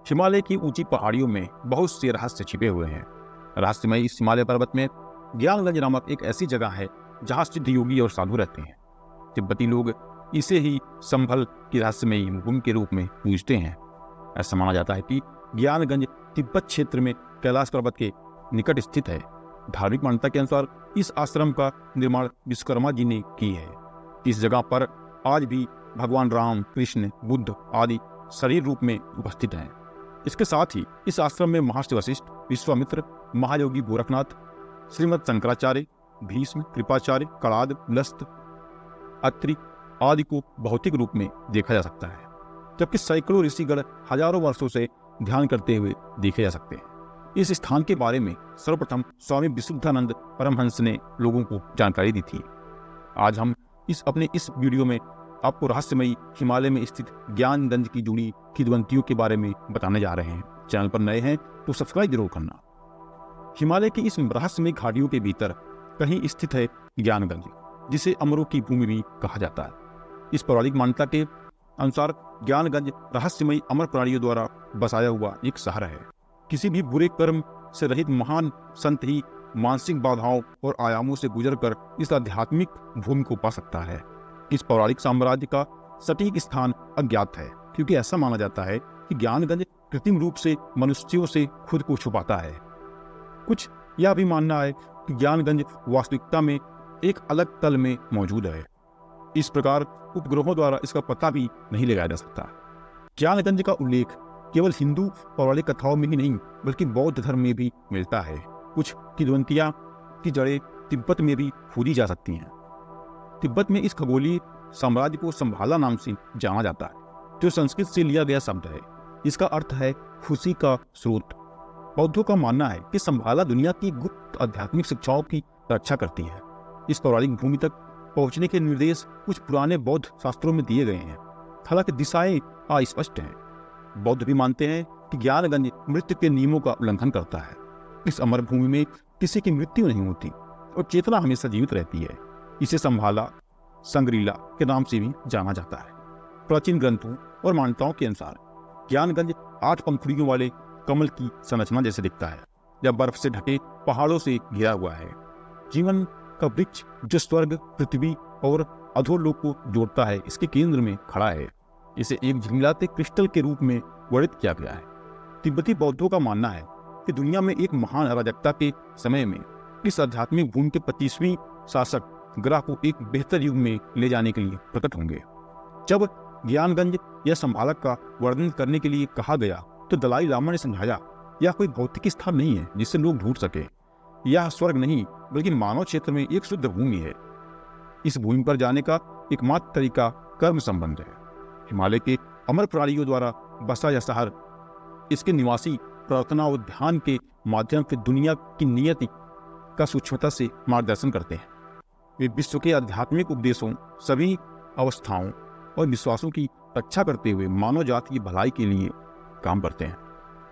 हिमालय की ऊंची पहाड़ियों में बहुत से रहस्य छिपे हुए हैं। रहस्यमय इस हिमालय पर्वत में ज्ञानगंज नामक एक ऐसी जगह है जहां सिद्ध योगी और साधु रहते हैं। तिब्बती लोग इसे ही संभल की रहस्यमयी भूमि के रूप में पूजते हैं। ऐसा माना जाता है कि ज्ञानगंज तिब्बत क्षेत्र में कैलाश पर्वत के निकट स्थित है। धार्मिक मान्यता के अनुसार इस आश्रम का निर्माण विश्वकर्मा जी ने की है। इस जगह पर आज भी भगवान राम, कृष्ण, बुद्ध आदि शरीर रूप में उपस्थित हैं। इसके साथ ही इस आश्रम में महर्षि वशिष्ठ, विश्वामित्र, महायोगी गोरखनाथ, श्रीमद शंकराचार्य, भीष्म, कृपाचार्य, कणाद, लस्त, अत्रि आदि को भौतिक रूप में देखा जा सकता है, जबकि सैकड़ों ऋषिगण हजारों वर्षों से ध्यान करते हुए देखे जा सकते हैं। इस स्थान के बारे में सर्वप्रथम स्वामी विशुद्धानंद परमहंस ने लोगों को जानकारी दी थी। आज हम अपने इस वीडियो में आपको रहस्यमयी हिमालय में स्थित ज्ञानगंज की जुड़ी किंवदंतियों के बारे में बताने जा रहे हैं। चैनल पर नए हैं तो सब्सक्राइब जरूर करना। हिमालय की इस रहस्यमयी घाटियों के भीतर कहीं स्थित है ज्ञानगंज, जिसे अमरों की भूमि भी कहा जाता है। इस पौराणिक मान्यता के अनुसार ज्ञानगंज रहस्यमयी अमर प्राणियों द्वारा बसाया हुआ एक शहर है। किसी भी बुरे कर्म से रहित महान संत ही मानसिक बाधाओं और आयामों से गुजरकर इस आध्यात्मिक भूमि को पा सकता है। इस पौराणिक साम्राज्य का सटीक स्थान अज्ञात है, क्योंकि ऐसा माना जाता है कि ज्ञानगंज कृत्रिम रूप से मनुष्यों से खुद को छुपाता है। कुछ यह भी मानना है कि ज्ञानगंज वास्तविकता में एक अलग तल में मौजूद है। इस प्रकार उपग्रहों द्वारा इसका पता भी नहीं लगाया जा सकता। ज्ञानगंज का उल्लेख केवल हिंदू पौराणिक कथाओं में ही नहीं, बल्कि बौद्ध धर्म में भी मिलता है। कुछ किंवदंतियां की जड़ें तिब्बत में भी खोजी जा सकती हैं। तिब्बत में इस खगोलीय साम्राज्य को संभाला नाम से जाना जाता है, जो संस्कृत से लिया गया शब्द है। इसका अर्थ है खुशी का स्रोत। बौद्धों का मानना है कि संभाला दुनिया की गुप्त आध्यात्मिक शिक्षाओं की रक्षा करती है। इस पौराणिक भूमि तक पहुंचने के निर्देश कुछ पुराने बौद्ध शास्त्रों में दिए गए हैं, हालांकि दिशाएं अस्पष्ट हैं। बौद्ध भी मानते हैं कि ज्ञानगंज मृत्यु के नियमों का उल्लंघन करता है। इस अमर भूमि में किसी की मृत्यु नहीं होती और चेतना हमेशा जीवित रहती है। इसे संभाला, संग्रीला के नाम से भी जाना जाता है। प्राचीन ग्रंथों और मान्यताओं के अनुसार ज्ञानगंज 8 पंखुड़ियों वाले कमल की संरचना जैसे दिखता है, या बर्फ से ढके पहाड़ों से घिरा हुआ है। जीवन का वृक्ष जो स्वर्ग, पृथ्वी और अधोलोक को जोड़ता है, इसके केंद्र में खड़ा है। इसे एक झिलमिलाते क्रिस्टल के रूप में वर्णित किया गया है। तिब्बती बौद्धों का मानना है कि दुनिया में एक महान अराजकता के समय में इस आध्यात्मिक भूमि के 25वीं शासक ग्रह को एक बेहतर युग में ले जाने के लिए प्रकट होंगे। जब ज्ञानगंज या संभालक का वर्णन करने के लिए कहा गया, तो दलाई लामा ने समझाया, यह कोई भौतिक स्थान नहीं है जिससे लोग ढूंढ सके। यह स्वर्ग नहीं, बल्कि मानव क्षेत्र में एक शुद्ध भूमि है। इस भूमि पर जाने का एकमात्र तरीका कर्म संबंध है। हिमालय के अमर प्राणियों द्वारा बसा यह शहर, इसके निवासी प्रार्थना और ध्यान के माध्यम से दुनिया की नियति का सूक्ष्मता से मार्गदर्शन करते हैं। वे विश्व के आध्यात्मिक उपदेशों, सभी अवस्थाओं और विश्वासों की रक्षा करते हुए मानव जाति की भलाई के लिए काम करते हैं।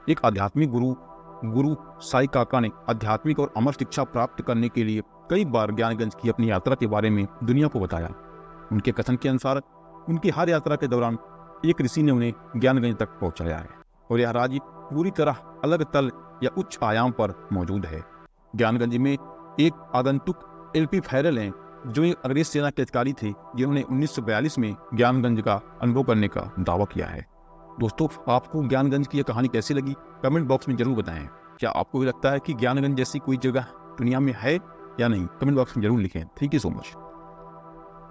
एक आध्यात्मिक गुरु साई काका ने आध्यात्मिक और अमर शिक्षा प्राप्त करने के लिए कई बार ज्ञानगंज की अपनी यात्रा के बारे में दुनिया को बताया। उनके कथन के अनुसार उनकी हर यात्रा के दौरान एक ऋषि ने उन्हें ज्ञानगंज तक पहुंचाया है, और यह राज्य पूरी तरह अलग तल या उच्च आयाम पर मौजूद है। ज्ञानगंज में एक आगंतुक एलपी फैरल हैं, जो एक अंग्रेज सेना के अधिकारी थे, जिन्होंने 1942 में ज्ञानगंज का अनुभव करने का दावा किया है। दोस्तों, आपको ज्ञानगंज की यह कहानी कैसी लगी, कमेंट बॉक्स में जरूर बताएं। क्या आपको भी लगता है कि ज्ञानगंज जैसी कोई जगह दुनिया में है या नहीं? कमेंट बॉक्स में जरूर लिखें। Thank you so much.